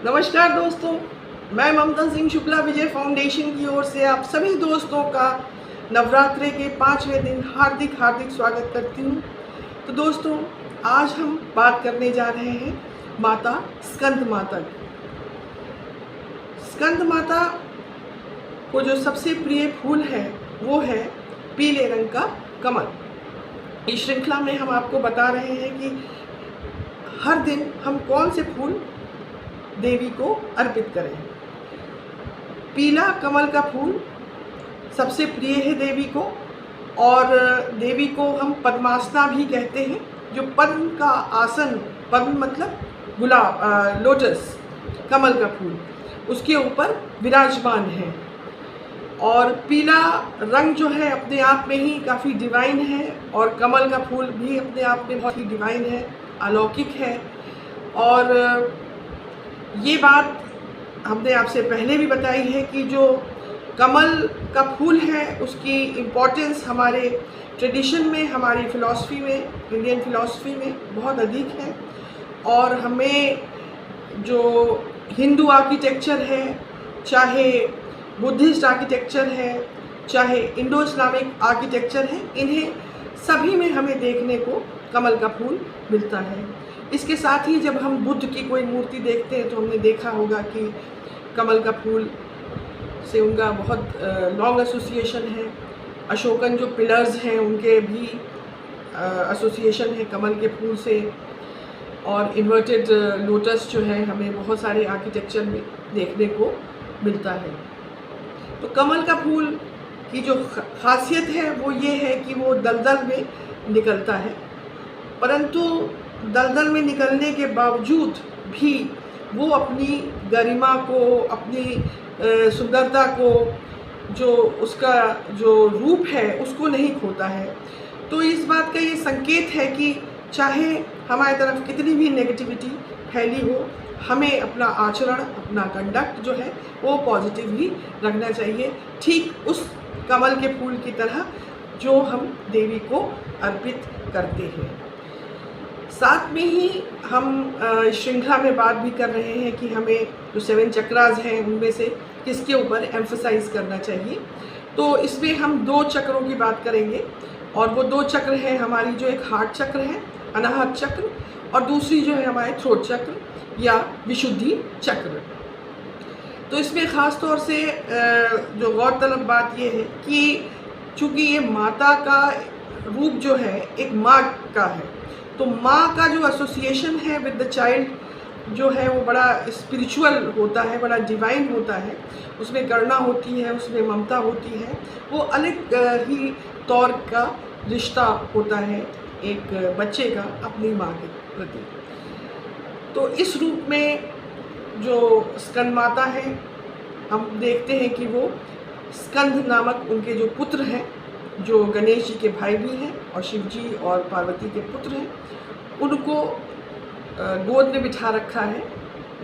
नमस्कार दोस्तों, मैं ममता सिंह शुक्ला विजय फाउंडेशन की ओर से आप सभी दोस्तों का नवरात्रि के 5वें दिन हार्दिक हार्दिक स्वागत करती हूँ। तो दोस्तों, आज हम बात करने जा रहे हैं माता स्कंद माता की। स्कंद माता को जो सबसे प्रिय फूल है वो है पीले रंग का कमल। इस श्रृंखला में हम आपको बता रहे हैं कि हर दिन हम कौन से फूल देवी को अर्पित करें। पीला कमल का फूल सबसे प्रिय है देवी को, और देवी को हम पद्मासना भी कहते हैं। जो पद्म का आसन, पद्म मतलब गुलाब, लोटस, कमल का फूल उसके ऊपर विराजमान है। और पीला रंग जो है अपने आप में ही काफ़ी डिवाइन है, और कमल का फूल भी अपने आप में बहुत ही डिवाइन है, अलौकिक है। और ये बात हमने आपसे पहले भी बताई है कि जो कमल का फूल है उसकी इम्पोर्टेंस हमारे ट्रेडिशन में, हमारी फ़िलॉसफी में, इंडियन फ़िलॉसफी में बहुत अधिक है। और हमें जो हिंदू आर्किटेक्चर है, चाहे बुद्धिस्ट आर्किटेक्चर है, चाहे इंडो इस्लामिक आर्किटेक्चर है, इन्हें सभी में हमें देखने को कमल का फूल मिलता है। इसके साथ ही जब हम बुद्ध की कोई मूर्ति देखते हैं तो हमने देखा होगा कि कमल का फूल से उनका बहुत लॉन्ग एसोसिएशन है। अशोकन जो पिलर्स हैं उनके भी एसोसिएशन है कमल के फूल से। और इन्वर्टेड लोटस जो है हमें बहुत सारे आर्किटेक्चर में देखने को मिलता है। तो कमल का फूल की जो खासियत है वो ये है कि वो दलदल में निकलता है, परंतु दलदल में निकलने के बावजूद भी वो अपनी गरिमा को, अपनी सुंदरता को, जो उसका जो रूप है उसको नहीं खोता है। तो इस बात का ये संकेत है कि चाहे हमारी तरफ कितनी भी नेगेटिविटी फैली हो, हमें अपना आचरण, अपना कंडक्ट जो है वो पॉजिटिव ही रखना चाहिए, ठीक उस कमल के फूल की तरह जो हम देवी को अर्पित करते हैं। साथ में ही हम श्रृंखला में बात भी कर रहे हैं कि हमें जो 7 चक्रास हैं उनमें से किसके ऊपर एम्फसाइज करना चाहिए। तो इसमें हम 2 चक्रों की बात करेंगे, और वो 2 चक्र हैं हमारी, जो एक हार्ट चक्र है, अनाहत चक्र, और दूसरी जो है हमारे थ्रोट चक्र या विशुद्धि चक्र। तो इसमें ख़ास तौर से जो गौरतलब बात ये है कि चूँकि ये माता का रूप जो है एक माँ का है, तो माँ का जो एसोसिएशन है विद द चाइल्ड जो है वो बड़ा स्पिरिचुअल होता है, बड़ा डिवाइन होता है। उसमें करुणा होती है, उसमें ममता होती है, वो अलग ही तौर का रिश्ता होता है एक बच्चे का अपनी माँ के प्रति। तो इस रूप में जो स्कंद माता है, हम देखते हैं कि वो स्कंद नामक उनके जो पुत्र हैं, जो गणेश जी के भाई भी हैं और शिव जी और पार्वती के पुत्र हैं, उनको गोद में बिठा रखा है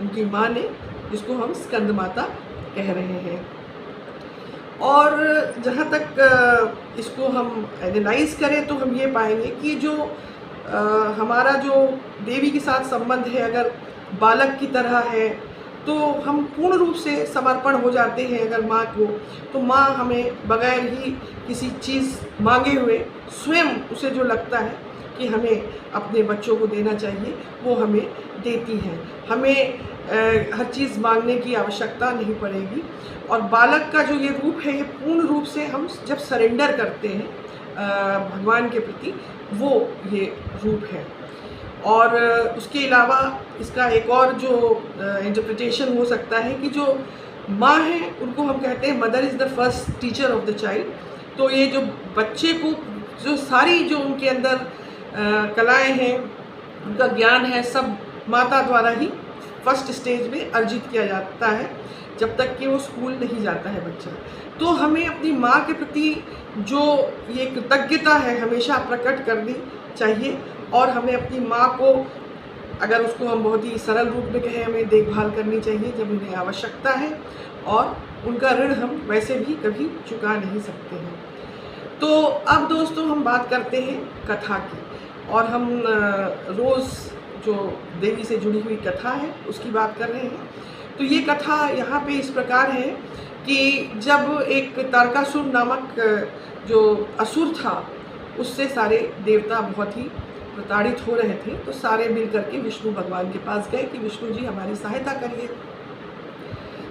उनकी माँ ने, जिसको हम स्कंद माता कह रहे हैं। और जहाँ तक इसको हम एनालाइज करें तो हम ये पाएंगे कि जो हमारा जो देवी के साथ संबंध है, अगर बालक की तरह है तो हम पूर्ण रूप से समर्पण हो जाते हैं अगर माँ को, तो माँ हमें बगैर ही किसी चीज़ मांगे हुए स्वयं उसे जो लगता है कि हमें अपने बच्चों को देना चाहिए वो हमें देती हैं। हमें हर चीज़ मांगने की आवश्यकता नहीं पड़ेगी। और बालक का जो ये रूप है, ये पूर्ण रूप से हम जब सरेंडर करते हैं भगवान के प्रति, वो ये रूप है। और उसके अलावा इसका एक और जो इंटरप्रिटेशन हो सकता है कि जो माँ है उनको हम कहते हैं mother is the first teacher of the child. तो ये जो बच्चे को जो सारी जो उनके अंदर कलाएं हैं, उनका ज्ञान है, सब माता द्वारा ही फर्स्ट स्टेज में अर्जित किया जाता है, जब तक कि वो स्कूल नहीं जाता है बच्चा। तो हमें अपनी माँ के प्रति जो ये कृतज्ञता है हमेशा प्रकट करनी चाहिए, और हमें अपनी माँ को, अगर उसको हम बहुत ही सरल रूप में कहें, हमें देखभाल करनी चाहिए जब उन्हें आवश्यकता है, और उनका ऋण हम वैसे भी कभी चुका नहीं सकते हैं। तो अब दोस्तों हम बात करते हैं कथा की, और हम रोज़ जो देवी से जुड़ी हुई कथा है उसकी बात कर रहे हैं। तो ये कथा यहाँ पे इस प्रकार है कि जब एक तारकासुर नामक जो असुर था, उससे सारे देवता बहुत ही प्रताड़ित हो रहे थे, तो सारे मिल करके विष्णु भगवान के पास गए कि विष्णु जी हमारी सहायता करिए।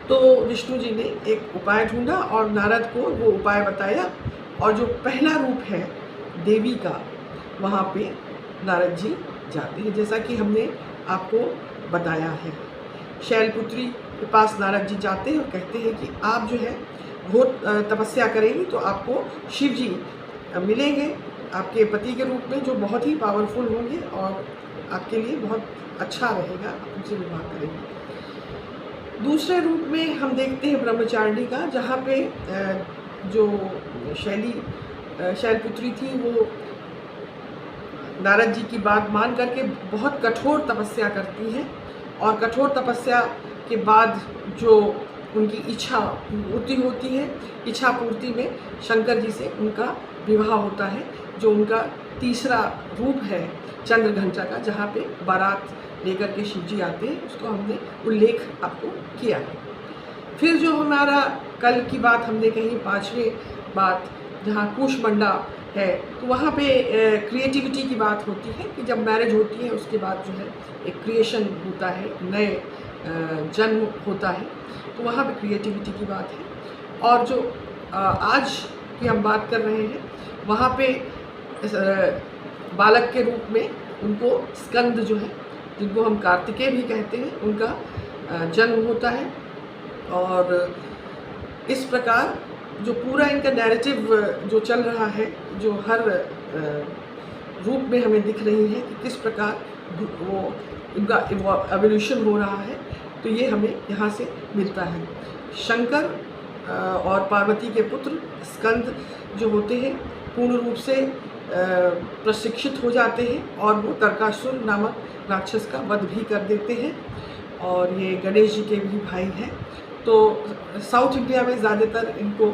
तो विष्णु जी ने एक उपाय ढूंढा और नारद को वो उपाय बताया, और जो पहला रूप है देवी का, वहाँ पे नारद जी जाते हैं, जैसा कि हमने आपको बताया है। शैलपुत्री के पास नारद जी जाते हैं और कहते हैं कि आप जो है घोर तपस्या करेंगी तो आपको शिव जी मिलेंगे आपके पति के रूप में, जो बहुत ही पावरफुल होंगे और आपके लिए बहुत अच्छा रहेगा, आप उनसे विवाह करेंगे। दूसरे रूप में हम देखते हैं ब्रह्मचारिणी का, जहाँ पे जो शैलपुत्री थी वो नारद जी की बात मान करके बहुत कठोर तपस्या करती हैं, और कठोर तपस्या के बाद जो उनकी इच्छा पूर्ति होती है, इच्छा पूर्ति में शंकर जी से उनका विवाह होता है, जो उनका तीसरा रूप है चंद्रघंटा का, जहाँ पे बारात लेकर के शिव जी आते हैं, उसको हमने उल्लेख आपको किया है। फिर जो हमारा कल की बात हमने कही, पांचवें बात जहाँ कुशमंडा है, तो वहाँ पे क्रिएटिविटी की बात होती है कि जब मैरिज होती है उसके बाद जो है एक क्रिएशन होता है, नए जन्म होता है, तो वहाँ पे क्रिएटिविटी की बात है। और जो आज की हम बात कर रहे हैं, वहाँ पे बालक के रूप में उनको स्कंद जो है, जिनको हम कार्तिकेय भी कहते हैं, उनका जन्म होता है। और इस प्रकार जो पूरा इनका नैरेटिव जो चल रहा है, जो हर रूप में हमें दिख रही है कि किस प्रकार वो इनका एवोल्यूशन हो रहा है, तो ये हमें यहाँ से मिलता है। शंकर और पार्वती के पुत्र स्कंद जो होते हैं पूर्ण रूप से प्रशिक्षित हो जाते हैं, और वो तारकासुर नामक राक्षस का वध भी कर देते हैं, और ये गणेश जी के भी भाई हैं। तो साउथ इंडिया में ज़्यादातर इनको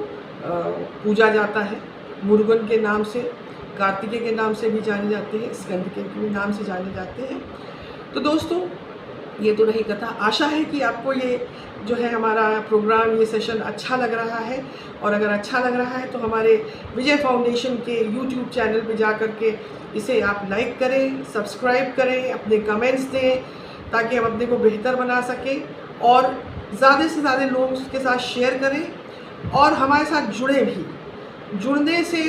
पूजा जाता है, मुरुगन के नाम से, कार्तिकेय के नाम से भी जाने जाते हैं, स्कंद के भी नाम से जाने जाते हैं। तो दोस्तों, ये तो रही कथा। आशा है कि आपको ये जो है हमारा प्रोग्राम, ये सेशन अच्छा लग रहा है, और अगर अच्छा लग रहा है तो हमारे विजय फाउंडेशन के यूट्यूब चैनल पे जा कर के इसे आप लाइक करें, सब्सक्राइब करें, अपने कमेंट्स दें, ताकि हम अपने को बेहतर बना सकें, और ज़्यादा से ज़्यादा लोग उसके साथ शेयर करें, और हमारे साथ जुड़े भी। जुड़ने से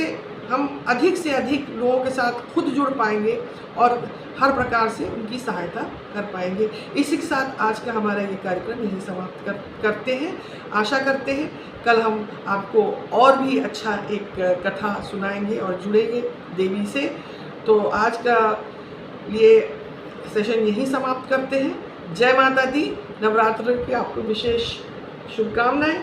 हम अधिक से अधिक लोगों के साथ खुद जुड़ पाएंगे और हर प्रकार से उनकी सहायता कर पाएंगे। इसी के साथ आज का हमारा ये कार्यक्रम यहीं समाप्त करते हैं। आशा करते हैं कल हम आपको और भी अच्छा एक कथा सुनाएंगे और जुड़ेंगे देवी से। तो आज का ये सेशन यहीं समाप्त करते हैं। जय माता दी। नवरात्र की आपको विशेष शुभकामनाएं।